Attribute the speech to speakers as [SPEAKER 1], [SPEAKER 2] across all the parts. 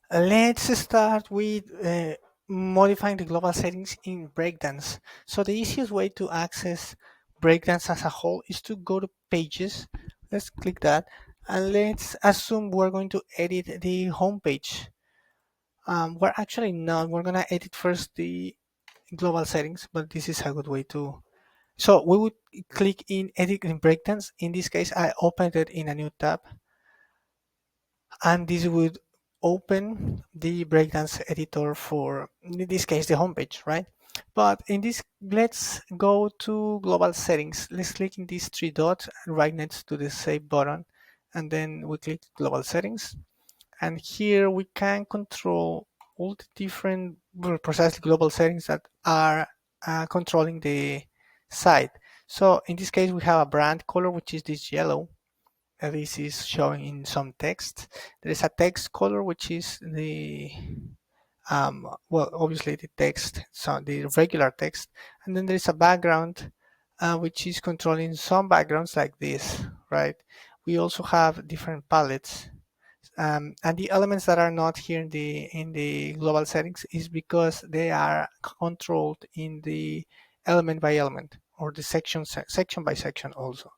[SPEAKER 1] Let's start with modifying the global settings in Breakdance. So the easiest way to access Breakdance as a whole is to go to Pages. Let's click that, and let's assume we're going to edit the home page. We're actually not. We're gonna edit first the global settings, but this is a good way to. So we would click in Edit in Breakdance. In this case, I opened it in a new tab, and this would open the breakdance editor for, in this case, the homepage, right? But in this, let's go to global settings. Let's click in these three dots right next to the save button, and then we click global settings. And here we can control all the different, well, precisely global settings that are controlling the site. So in this case, we have a brand color, which is this yellow. This is showing in some text. There is a text color, which is the well, obviously the text, so the regular text, and then there is a background, which is controlling some backgrounds like this, right? We also have different palettes, and the elements that are not here in the global settings is because they are controlled in the element by element, or the section by section also.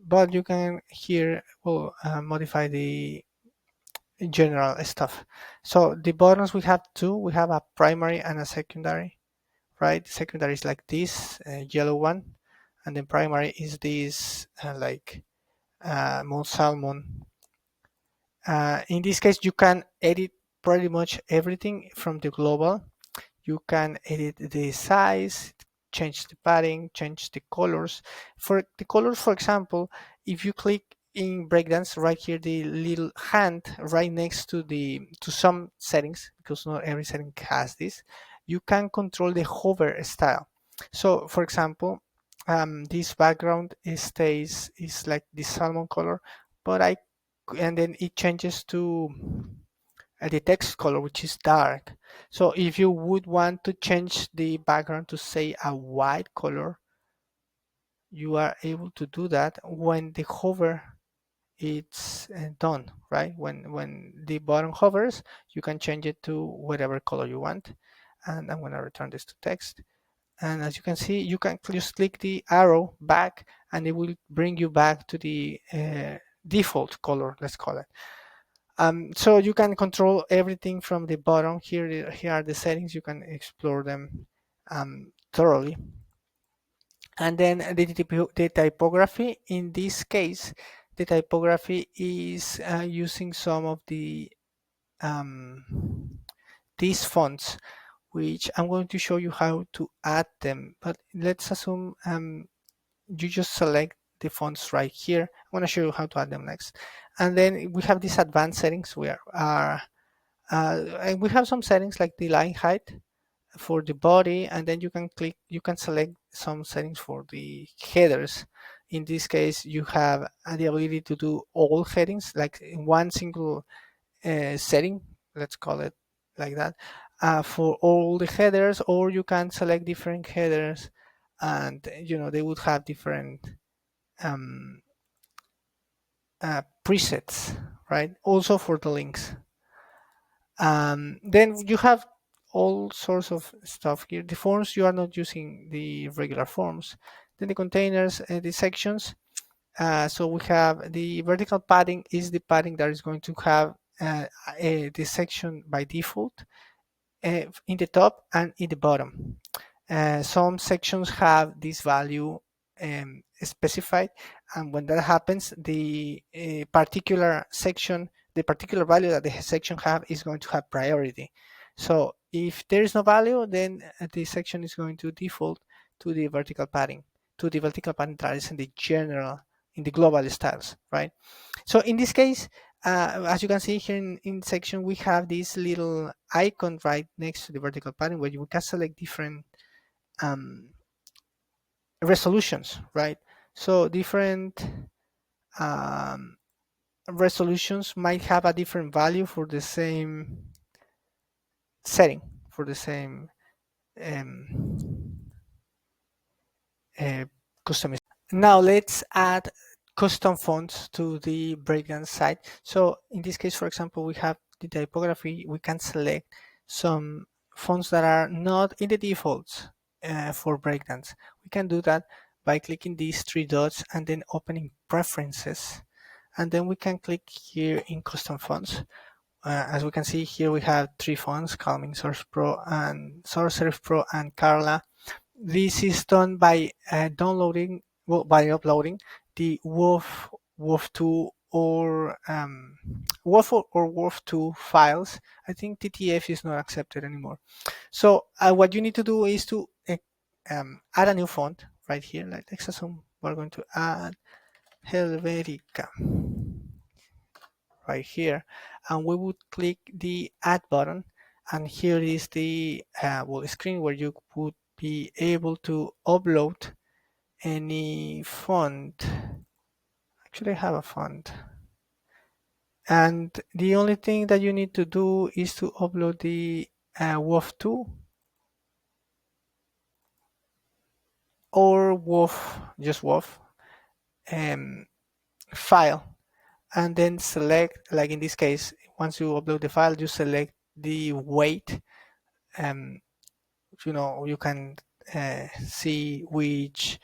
[SPEAKER 1] But you can here, well, modify the general stuff. So the buttons, we have two. We have a primary and a secondary, right? Secondary is like this yellow one, and then primary is this like more salmon. In this case, you can edit pretty much everything from the global. You can edit the size, change the padding, change the colors. For the colors, for example, if you click in Breakdance right here, the little hand right next to the to some settings, because not every setting has this, you can control the hover style. So for example, this background is like the salmon color, but I and then it changes to the text color, which is dark. So if you would want to change the background to say a white color, you are able to do that when the hover it's done, right? When the button hovers, you can change it to whatever color you want. And I'm gonna return this to text. And as you can see, you can just click the arrow back, and it will bring you back to the default color, let's call it. So you can control everything from the bottom. Here are the settings. You can explore them thoroughly. And then the typography. In this case, the typography is using some of the these fonts, which I'm going to show you how to add them. But let's assume you just select the fonts right here. I'm going to show you how to add them next. And then we have these advanced settings where and we have some settings like the line height for the body, and then you can select some settings for the headers. In this case, you have the ability to do all headings like in one single setting, let's call it like that, for all the headers, or you can select different headers, and they would have different um, presets, right? Also for the links. Then you have all sorts of stuff here. The forms, you are not using the regular forms. Then the containers and the sections. So we have the vertical padding is the padding that is going to have the section by default in the top and in the bottom. Some sections have this value specified, and when that happens, the particular section, the particular value that the section have is going to have priority. So if there is no value, then the section is going to default to the vertical padding, that is in the general, in the global styles, right? So in this case, as you can see here in section, we have this little icon right next to the vertical padding where you can select different um, resolutions, right? So different um, resolutions might have a different value for the same setting, for the same um, customization. Now let's add custom fonts to the Breakdance site. So in this case, for example, we have the typography, we can select some fonts that are not in the defaults for Breakdance. We can do that by clicking these three dots and then opening preferences. And then we can click here in custom fonts. As we can see here, we have three fonts: Calming, Source Pro, and Source Serif Pro, and Carla. This is done by downloading, well, by uploading the WOF2 or WOF2 files. I think TTF is not accepted anymore. So what you need to do is to add a new font right here. Like let's assume we're going to add Helvetica right here, and we would click the add button, and here is the screen where you would be able to upload any font. Actually, I have a font, and the only thing that you need to do is to upload the WOF2 or WOF, just WOF file, and then select, like in this case, once you upload the file, you select the weight. You can see which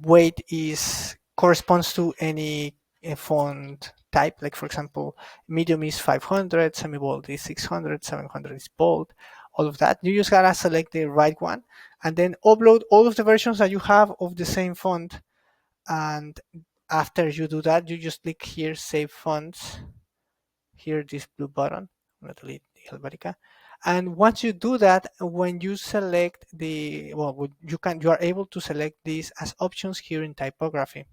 [SPEAKER 1] weight is corresponds to any font type. Like for example, medium is 500, semi-bold is 600, 700 is bold. All of that, you just gotta select the right one and then upload all of the versions that you have of the same font. And after you do that, you just click here, save fonts, here this blue button. I'm going to delete the Helvetica. And once you do that, when you select you are able to select these as options here in typography.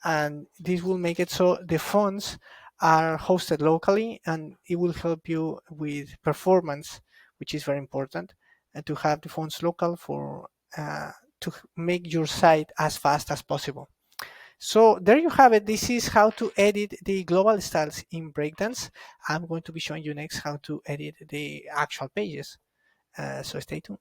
[SPEAKER 1] And this will make it so the fonts are hosted locally, and it will help you with performance, which is very important, and to have the fonts local for to make your site as fast as possible. So there you have it. This is how to edit the global styles in Breakdance. I'm going to be showing you next how to edit the actual pages. So stay tuned.